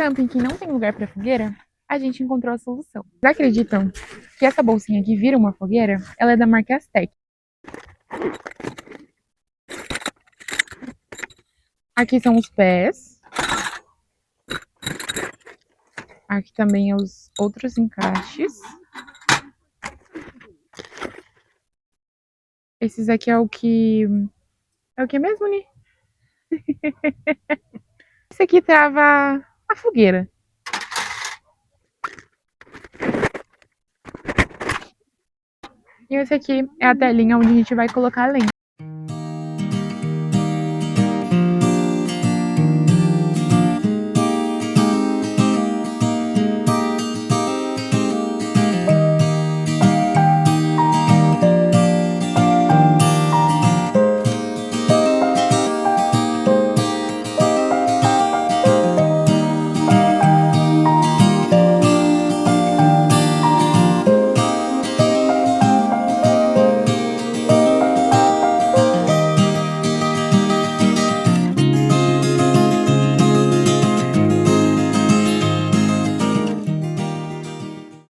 camping que não tem lugar para fogueira, a gente encontrou a solução. Vocês acreditam que essa bolsinha aqui vira uma fogueira? Ela é da marca Aztec. Aqui são os pés. Aqui também os outros encaixes. Esses aqui é o que... É o que mesmo, né? Esse aqui trava a fogueira. E esse aqui é a telinha onde a gente vai colocar a lenha.